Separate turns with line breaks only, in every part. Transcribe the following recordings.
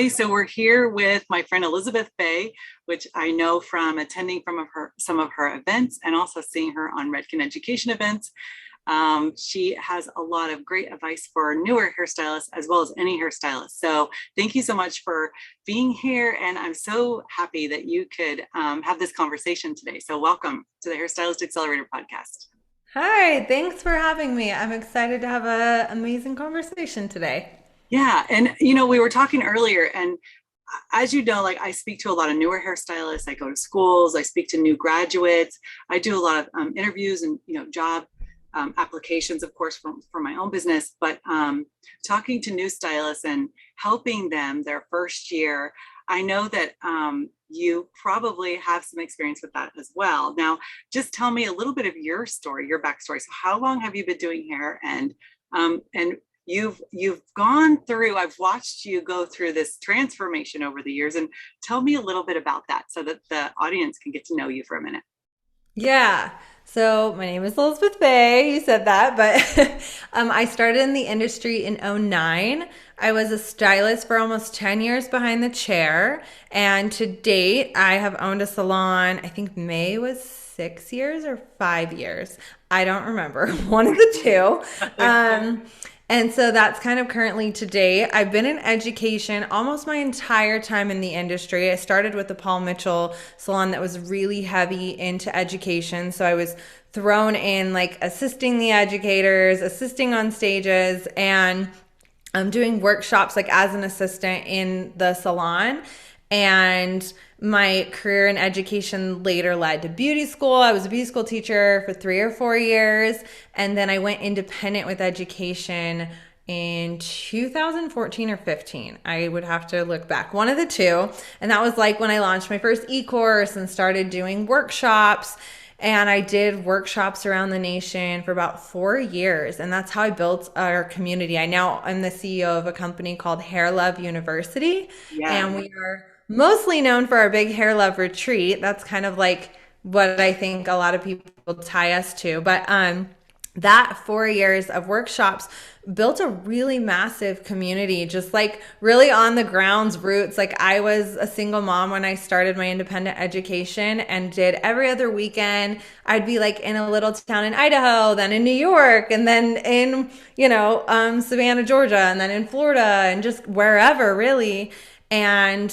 Hi, so we're here with my friend Elizabeth Faye, which I know from attending some of her events and also seeing her on Redken Education events. She has a lot of great advice for newer hairstylists as well as any hairstylist. So thank you so much for being here. And I'm so happy that you could have this conversation today. So welcome to the Hairstylist Accelerator podcast.
Hi, thanks for having me. I'm excited to have an amazing conversation today.
Yeah. And, we were talking earlier, and as you know, like I speak to a lot of newer hairstylists. I go to schools, I speak to new graduates. I do a lot of interviews and, job applications, of course, for my own business, but talking to new stylists and helping them their first year. I know that you probably have some experience with that as well. Now, just tell me a little bit of your story, your backstory. So how long have you been doing hair? And you've gone through, I've watched you go through this transformation over the years, and tell me a little bit about that so that the audience can get to know you for a minute.
Yeah. So my name is Elizabeth Bay. You said that, but I started in the industry in '09. I was a stylist for almost 10 years behind the chair. And to date, I have owned a salon. I think May was 6 years or 5 years. I don't remember. One of the two. And so that's kind of currently today. I've been in education almost my entire time in the industry. I started with the Paul Mitchell salon that was really heavy into education. So I was thrown in like assisting the educators, assisting on stages, and I'm doing workshops like as an assistant in the salon. And my career in education later led to beauty school. I was a beauty school teacher for 3 or 4 years. And then I went independent with education in 2014 or 15. I would have to look back, one of the two. And that was like when I launched my first e-course and started doing workshops. And I did workshops around the nation for about 4 years. And that's how I built our community. I now am the CEO of a company called Hair Love University.
Yeah.
And we are mostly known for our big Hair Love retreat. That's kind of like what I think a lot of people tie us to. But that 4 years of workshops built a really massive community, just like really on the grounds roots. Like I was a single mom when I started my independent education and did every other weekend. I'd be like in a little town in Idaho, then in New York, and then in, Savannah, Georgia, and then in Florida, and just wherever really. And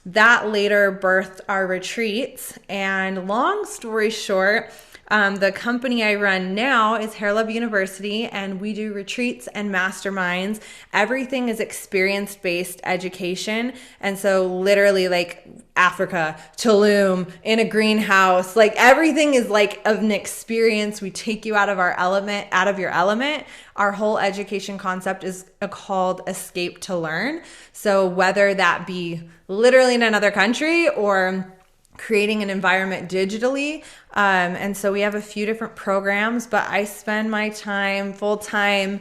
that later birthed our retreats. And long story short, the company I run now is Hair Love University, and we do retreats and masterminds. Everything is experience-based education. And so literally like Africa, Tulum, in a greenhouse, like everything is like of an experience. We take you out of our element, out of your element. Our whole education concept is called Escape to Learn. So whether that be literally in another country or creating an environment digitally. And so we have a few different programs, but I spend my time full time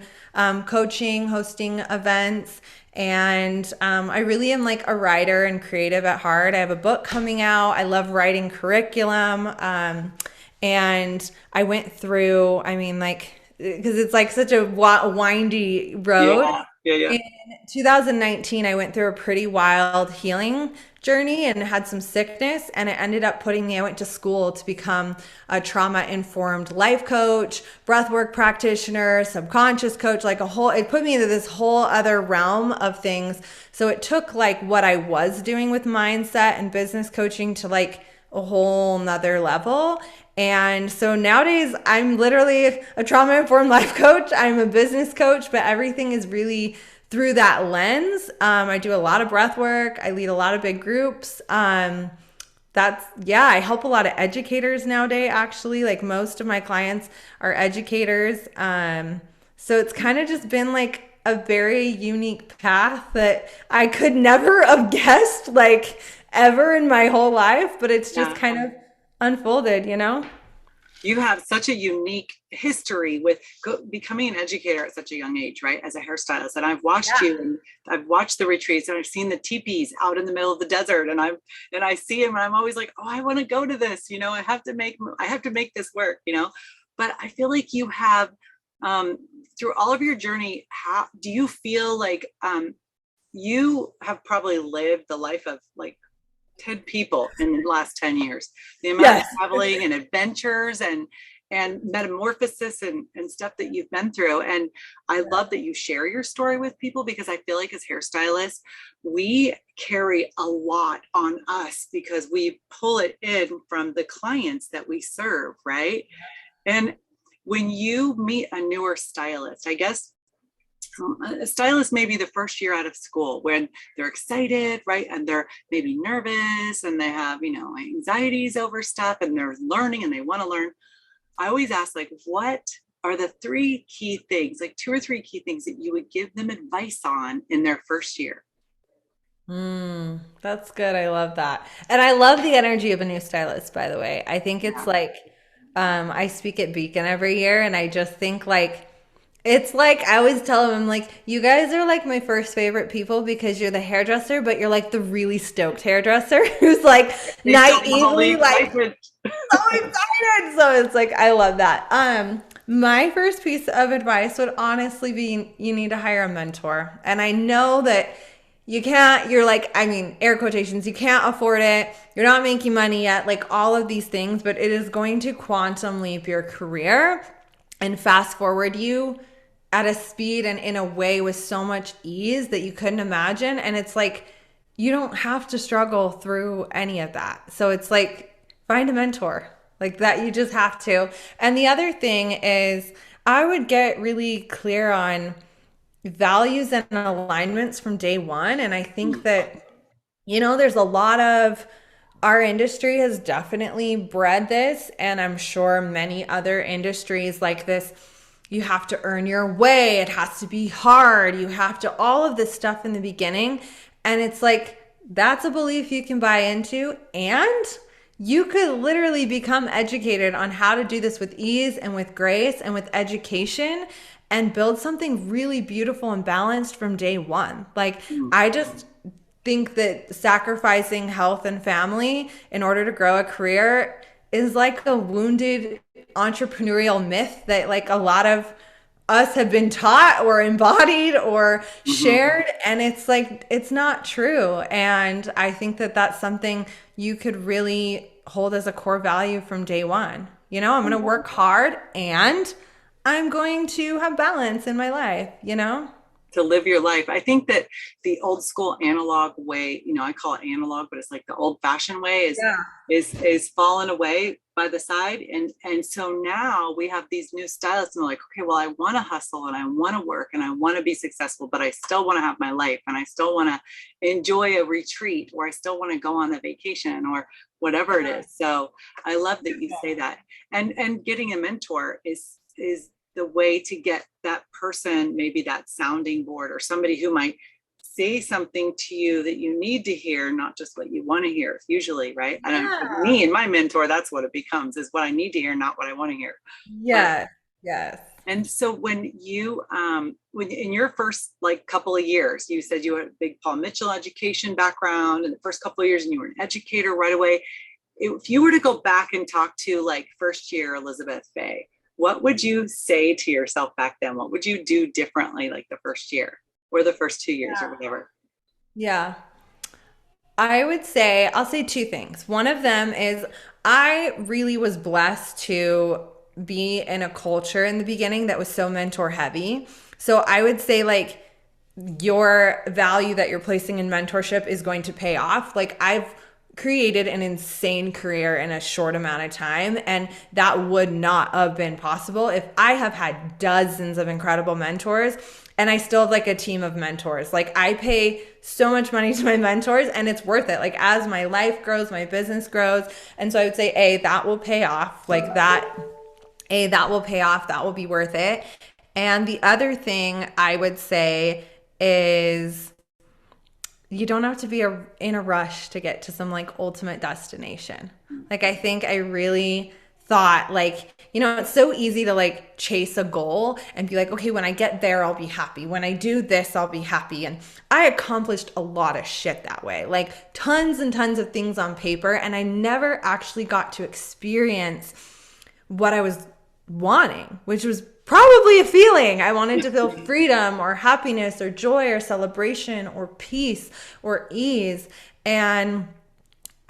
coaching, hosting events. And I really am like a writer and creative at heart. I have a book coming out. I love writing curriculum. And I went through, because it's like such a windy road.
Yeah. Yeah. Yeah.
In 2019, I went through a pretty wild healing journey and had some sickness, and it ended up I went to school to become a trauma-informed life coach, breathwork practitioner, subconscious coach, it put me into this whole other realm of things. So it took like what I was doing with mindset and business coaching to like a whole nother level. And so nowadays I'm literally a trauma-informed life coach. I'm a business coach, but everything is really through that lens. I do a lot of breath work. I lead a lot of big groups. I help a lot of educators nowadays, actually. Like most of my clients are educators. So it's kind of just been like a very unique path that I could never have guessed like ever in my whole life, but it's just
Yeah.
kind of unfolded,
You have such a unique history with becoming an educator at such a young age, right? As a hairstylist, and I've watched
Yeah.
you, and I've watched the retreats, and I've seen the teepees out in the middle of the desert, and I see them, and I'm always like, oh, I want to go to this. I have to make this work. But I feel like you have, through all of your journey, how do you feel like you have probably lived the life of like 10 people in the last 10 years. The amount of
Yes.
traveling and adventures and metamorphosis and stuff that you've been through. And I love that you share your story with people, because I feel like as hairstylists, we carry a lot on us because we pull it in from the clients that we serve, right? And when you meet a newer stylist, I guess a stylist may be the first year out of school when they're excited, right? And they're maybe nervous and they have, anxieties over stuff and they're learning and they want to learn. I always ask, like, what are the three key things, like two or three key things that you would give them advice on in their first year?
That's good. I love that. And I love the energy of a new stylist, by the way. I think it's
Yeah.
like, I speak at Beacon every year, and I just think like, it's like, I always tell them, I'm like, you guys are like my first favorite people because you're the hairdresser, but you're like the really stoked hairdresser who's like
They still have all the
naively like
excitement.
so excited. So it's like, I love that. My first piece of advice would honestly be you need to hire a mentor. And I know that you can't, you're like, I mean, air quotations, you can't afford it. You're not making money yet, like all of these things, but it is going to quantum leap your career and fast forward you at a speed and in a way with so much ease that you couldn't imagine. And it's like, you don't have to struggle through any of that. So it's like, find a mentor like that. You just have to. And the other thing is, I would get really clear on values and alignments from day one. And I think that, there's a lot of our industry has definitely bred this, and I'm sure many other industries like this. You have to earn your way. It has to be hard. You have to, all of this stuff in the beginning. And it's like, that's a belief you can buy into. And you could literally become educated on how to do this with ease and with grace and with education and build something really beautiful and balanced from day one. Like, I just think that sacrificing health and family in order to grow a career is like a wounded entrepreneurial myth that like a lot of us have been taught or embodied or shared, and it's like it's not true. And I think that that's something you could really hold as a core value from day one. I'm going to work hard and I'm going to have balance in my life.
To live your life. I think that the old school analog way, I call it analog, but it's like the old fashioned way is fallen away by the side. And so now we have these new stylists and they're like, okay, well, I want to hustle and I want to work and I want to be successful, but I still want to have my life and I still want to enjoy a retreat, or I still want to go on a vacation or whatever it is. So I love that you say that. And getting a mentor is the way to get that person, maybe that sounding board, or somebody who might say something to you that you need to hear, not just what you want to hear, usually, right? And for me and my mentor, that's what it becomes, is what I need to hear, not what I want to hear.
Yes. Yes.
And so when you, when in your first like couple of years, you said you had a big Paul Mitchell education background in the first couple of years, and you were an educator right away. If you were to go back and talk to like first year Elizabeth Faye, what would you say to yourself back then? What would you do differently, like the first year or the first 2 years or whatever?
Yeah. I'll say two things. One of them is I really was blessed to be in a culture in the beginning that was so mentor heavy. So I would say like your value that you're placing in mentorship is going to pay off. Like, I've created an insane career in a short amount of time, and that would not have been possible if I have had dozens of incredible mentors, and I still have like a team of mentors. Like, I pay so much money to my mentors and it's worth it. Like, as my life grows, my business grows. And so I would say, that will pay off. Like that will pay off. That will be worth it. And the other thing I would say is, you don't have to be in a rush to get to some like ultimate destination. Like, I think I really thought like, it's so easy to like chase a goal and be like, okay, when I get there, I'll be happy. When I do this, I'll be happy. And I accomplished a lot of shit that way, like tons and tons of things on paper. And I never actually got to experience what I was wanting, which was probably a feeling. I wanted to feel freedom or happiness or joy or celebration or peace or ease. And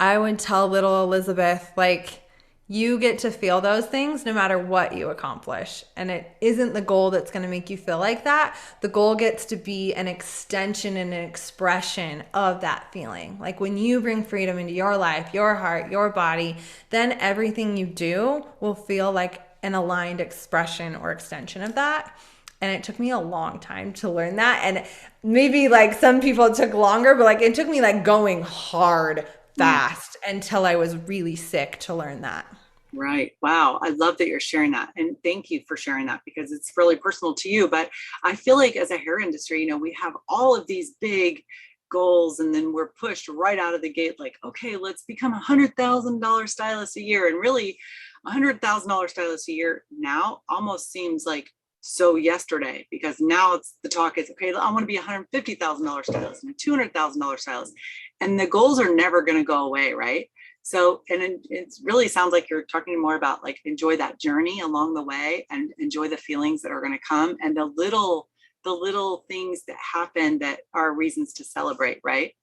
I would tell little Elizabeth, like, you get to feel those things no matter what you accomplish. And it isn't the goal that's going to make you feel like that. The goal gets to be an extension and an expression of that feeling. Like when you bring freedom into your life, your heart, your body, then everything you do will feel like an aligned expression or extension of that. And it took me a long time to learn that. And maybe like some people it took longer, but like it took me like going hard fast until I was really sick to learn that.
Right. Wow. I love that you're sharing that. And thank you for sharing that because it's really personal to you. But I feel like as a hair industry, we have all of these big goals and then we're pushed right out of the gate, like, okay, let's become $100,000 stylist a year. And really $100,000 stylist a year now almost seems like so yesterday, because now it's the talk is, okay, I want to be $150,000 stylist and a $200,000 stylist. And the goals are never going to go away. Right. So, and it really sounds like you're talking more about like, enjoy that journey along the way and enjoy the feelings that are going to come and the little things that happen that are reasons to celebrate. Right.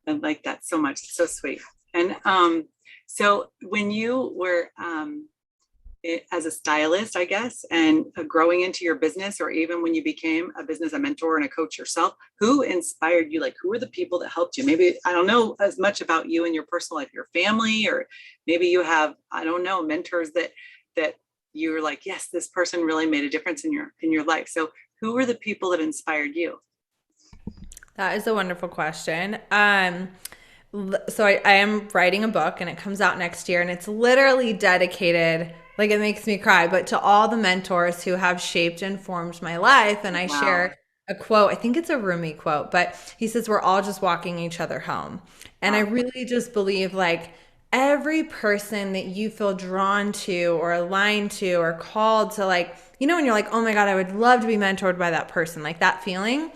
And like that so much. So sweet. And, so when you were, as a stylist, I guess, and growing into your business, or even when you became a mentor and a coach yourself, who inspired you? Like, who were the people that helped you? Maybe, I don't know as much about you and your personal life, your family, or maybe you have, I don't know, mentors that you're like, yes, this person really made a difference in your life. So who were the people that inspired you?
That is a wonderful question. So I am writing a book and it comes out next year and it's literally dedicated, like it makes me cry, but to all the mentors who have shaped and formed my life. And I share a quote, I think it's a Rumi quote, but he says, we're all just walking each other home. And I really just believe like every person that you feel drawn to or aligned to or called to, like, when you're like, oh my God, I would love to be mentored by that person, like that feeling,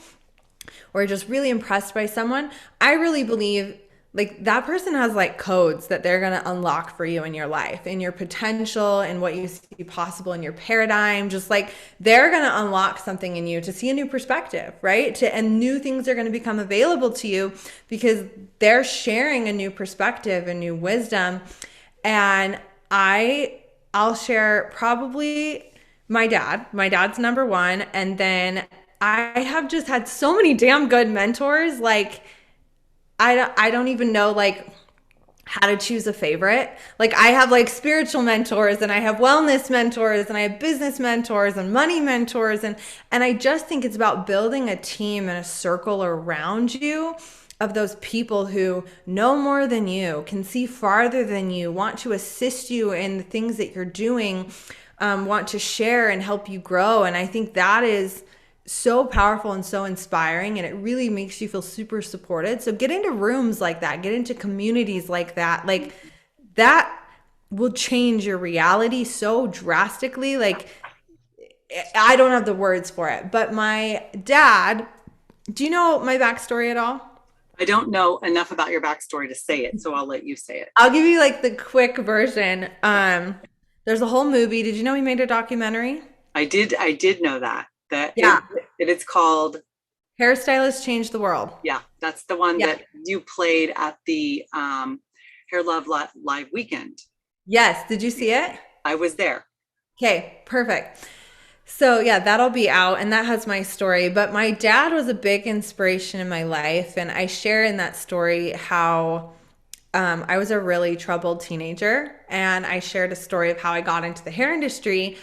or just really impressed by someone. I really believe like that person has like codes that they're going to unlock for you in your life, in your potential, and what you see possible in your paradigm. Just like they're going to unlock something in you to see a new perspective, right? And new things are going to become available to you because they're sharing a new perspective and new wisdom. And I'll share probably my dad. My dad's number one. And then I have just had so many damn good mentors. Like, I don't even know like how to choose a favorite. Like I have like spiritual mentors and I have wellness mentors and I have business mentors and money mentors. And I just think it's about building a team and a circle around you of those people who know more than you, can see farther than you, want to assist you in the things that you're doing, want to share and help you grow. And I think that is so powerful and so inspiring, and it really makes you feel super supported. So get into rooms like that, get into communities like that will change your reality so drastically. Like I don't have the words for it, but my dad, do you know my backstory at all?
I don't know enough about your backstory to say it, so I'll let you say it.
I'll give you like the quick version. There's a whole movie. Did you know he made a documentary?
I did know that.
Yeah.
It's called
Hairstylists Change the World.
Yeah, that's the one that you played at the Hair Love Live weekend.
Yes. Did you see it?
I was there.
Okay, perfect. So yeah, that'll be out, and that has my story. But my dad was a big inspiration in my life, and I share in that story how I was a really troubled teenager, and I shared a story of how I got into the hair industry.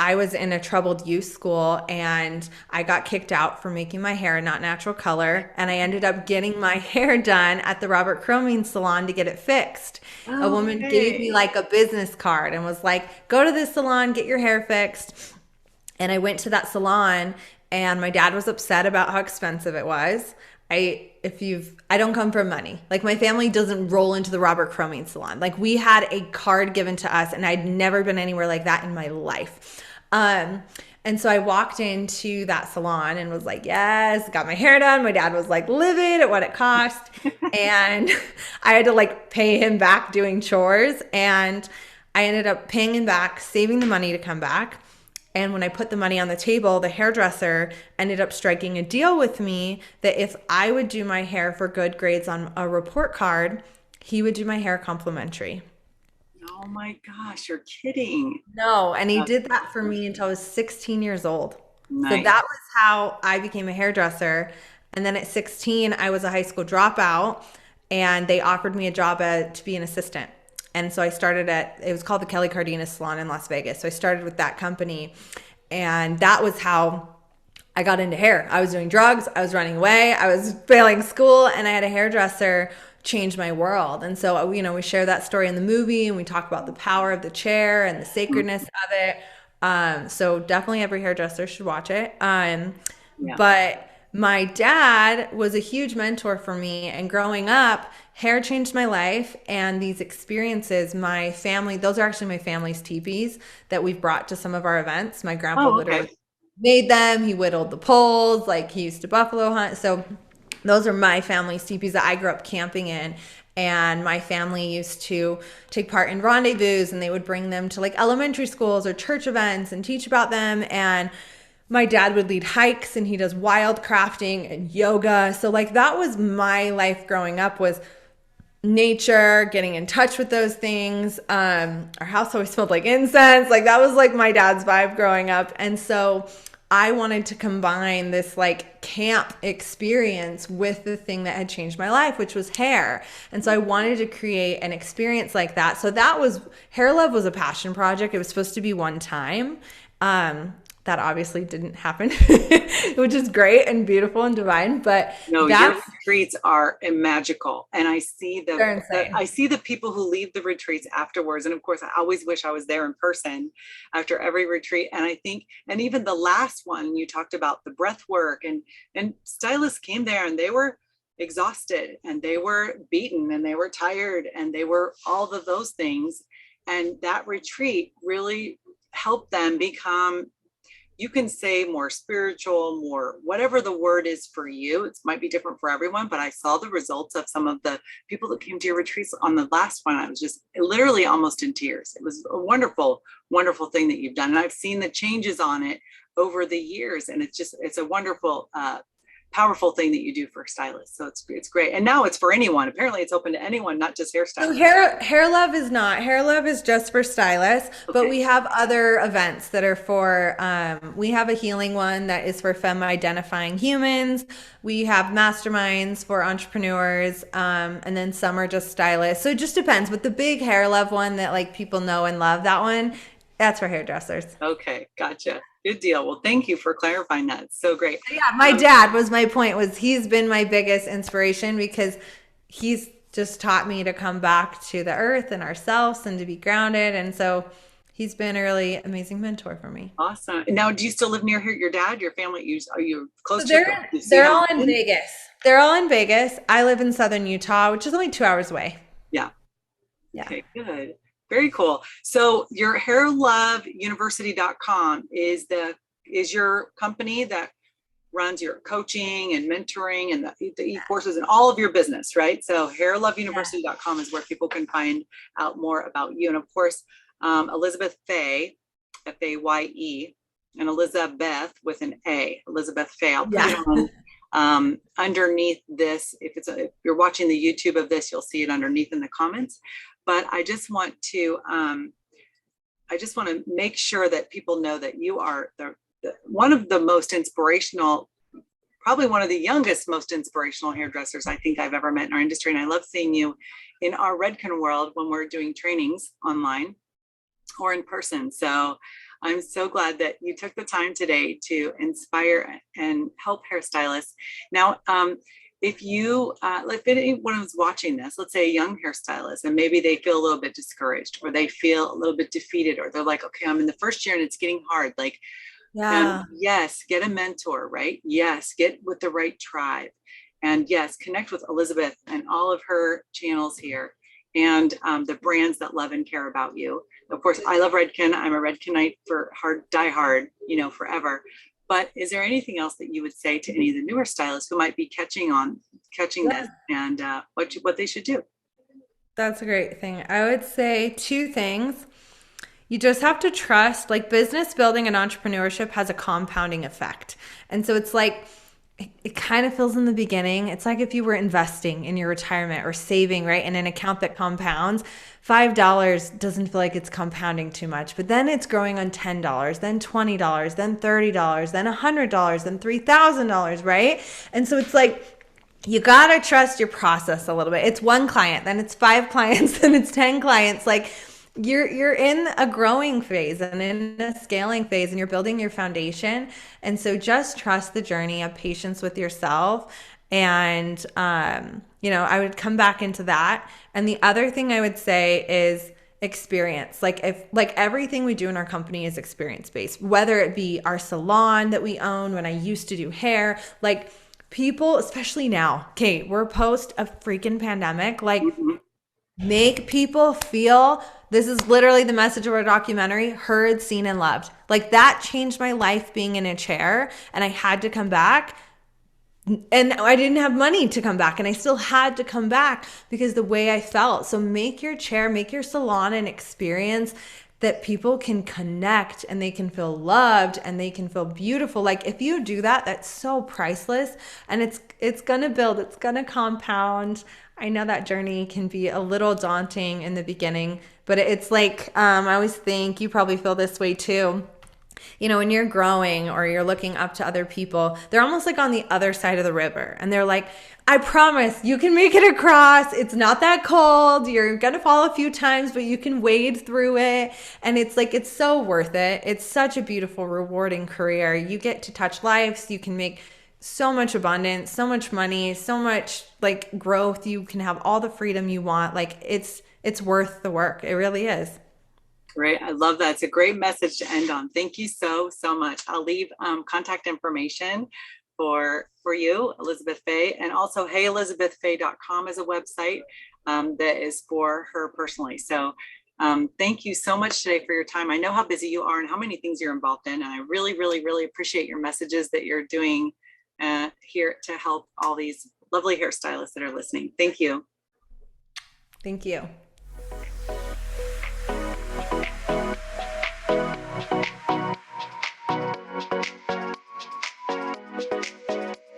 I was in a troubled youth school and I got kicked out for making my hair not natural color. And I ended up getting my hair done at the Robert Croming salon to get it fixed. Okay. A woman gave me like a business card and was like, go to this salon, get your hair fixed. And I went to that salon and my dad was upset about how expensive it was. I don't come from money. Like my family doesn't roll into the Robert Croming salon. Like we had a card given to us and I'd never been anywhere like that in my life. And so I walked into that salon and was like, yes, got my hair done. My dad was like livid at what it cost. And I had to like pay him back doing chores. And I ended up paying him back, saving the money to come back. And when I put the money on the table, the hairdresser ended up striking a deal with me that if I would do my hair for good grades on a report card, he would do my hair complimentary.
Oh my gosh, you're kidding.
No, and he
That's
did that for me until I was 16 years old. So
nice.
that was how I became a hairdresser. And then at 16, I was a high school dropout, and they offered me a job to be an assistant. And so I started it was called the Kelly Cardenas Salon in Las Vegas. So I started with that company, and that was how I got into hair. I was doing drugs, I was running away, I was failing school, and I had a hairdresser change my world. And so, we share that story in the movie, and we talk about the power of the chair and the sacredness of it. So definitely every hairdresser should watch it.
Yeah.
But my dad was a huge mentor for me, and growing up, hair changed my life. And these experiences, my family, those are actually my family's teepees that we've brought to some of our events. My grandpa
Oh, okay.
literally made them. He whittled the poles, like he used to buffalo hunt. So those are my family's teepees that I grew up camping in. And my family used to take part in rendezvous, and they would bring them to like elementary schools or church events and teach about them. And my dad would lead hikes, and he does wild crafting and yoga. So like that was my life growing up, was nature, getting in touch with those things. Our house always smelled like incense. Like that was like my dad's vibe growing up. And so I wanted to combine this like camp experience with the thing that had changed my life, which was hair. And so I wanted to create an experience like that. So that was, Hair Love was a passion project. It was supposed to be one time. That obviously didn't happen, which is great and beautiful and divine. But
No, your
that's
retreats are magical, and I see
they're
I
insane.
see the people who leave the retreats afterwards. And of course, I always wish I was there in person after every retreat. And I think, and even the last one, you talked about the breath work, and stylists came there and they were exhausted and they were beaten and they were tired and they were all of those things. And that retreat really helped them become, you can say, more spiritual, more whatever the word is for you. It might be different for everyone, but I saw the results of some of the people that came to your retreats on the last one. I was just literally almost in tears. It was a wonderful, wonderful thing that you've done. And I've seen the changes on it over the years. And it's a wonderful, powerful thing that you do for stylists. So it's great. And now it's for anyone. Apparently it's open to anyone, not just
So
hairstylists.
hair love is not. Hair love is just for stylists, but
Okay.
we have other events that are for we have a healing one that is for femme identifying humans. We have masterminds for entrepreneurs, and then some are just stylists. So it just depends. But the big hair love one that like people know and love, that one, that's for hairdressers.
Okay. Gotcha. Good deal. Well, thank you for clarifying that. It's so great.
Yeah, my
Um,
dad was my point, was he's been my biggest inspiration because he's just taught me to come back to the earth and ourselves and to be grounded. And so he's been a really amazing mentor for me.
Awesome. Now, do you still live near here? Your dad, your family, are you close
So
to your, you see
they're
him
all in
often?
Vegas. They're all in Vegas. I live in southern Utah, which is only 2 hours away.
Yeah.
Yeah.
Okay, good. Very cool. So your hairloveuniversity.com is your company that runs your coaching and mentoring and the e-courses and all of your business, right? So hairloveuniversity.com is where people can find out more about you. And of course, Elizabeth Faye, Faye, and Elizabeth with an A, Elizabeth Faye. I'll put it
Yeah.
on underneath this. If you're watching the YouTube of this, you'll see it underneath in the comments. But I just want to make sure that people know that you are one of the most inspirational, probably one of the youngest, most inspirational hairdressers I think I've ever met in our industry. And I love seeing you in our Redken world when we're doing trainings online or in person. So I'm so glad that you took the time today to inspire and help hairstylists. Now, if anyone was watching this, let's say a young hairstylist, and maybe they feel a little bit discouraged or they feel a little bit defeated, or they're like, okay, I'm in the first year and it's getting hard. Like,
Yeah.
yes, get a mentor, right? Yes, get with the right tribe. And yes, connect with Elizabeth and all of her channels here, and the brands that love and care about you. Of course, I love Redken. I'm a Redkenite for die hard, forever. But is there anything else that you would say to any of the newer stylists who might be catching
Yeah.
this, and what they should do?
That's a great thing. I would say two things. You just have to trust, like business building and entrepreneurship has a compounding effect. And so it's like, it kind of feels in the beginning. It's like if you were investing in your retirement or saving, right, in an account that compounds. $5 doesn't feel like it's compounding too much, but then it's growing on $10, then $20, then $30, then $100, then $3,000, right? And so it's like, you gotta trust your process a little bit. It's one client, then it's 5 clients, then it's 10 clients. Like you're in a growing phase and in a scaling phase, and you're building your foundation. And so just trust the journey, have patience with yourself. And I would come back into that. And the other thing I would say is experience. Like everything we do in our company is experience based, whether it be our salon that we own, when I used to do hair, like people, especially now, okay, we're post a freaking pandemic, like make people feel, this is literally the message of our documentary, heard, seen, and loved. Like that changed my life, being in a chair, and I had to come back. And I didn't have money to come back, and I still had to come back because the way I felt. So make your chair, make your salon an experience that people can connect and they can feel loved and they can feel beautiful. Like if you do that, that's so priceless, and it's going to build, it's going to compound. I know that journey can be a little daunting in the beginning, but it's like, I always think, you probably feel this way too. When you're growing or you're looking up to other people, they're almost like on the other side of the river. And they're like, I promise you can make it across. It's not that cold. You're going to fall a few times, but you can wade through it. And it's like, it's so worth it. It's such a beautiful, rewarding career. You get to touch lives. You can make so much abundance, so much money, so much like growth. You can have all the freedom you want. Like it's worth the work. It really is.
Great. I love that. It's a great message to end on. Thank you so much. I'll leave contact information for you, Elizabeth Faye, and also heyelizabethfaye.com is a website that is for her personally. So thank you so much today for your time. I know how busy you are and how many things you're involved in, and I really, really, really appreciate your messages that you're doing here to help all these lovely hairstylists that are listening. Thank you.
Thank you.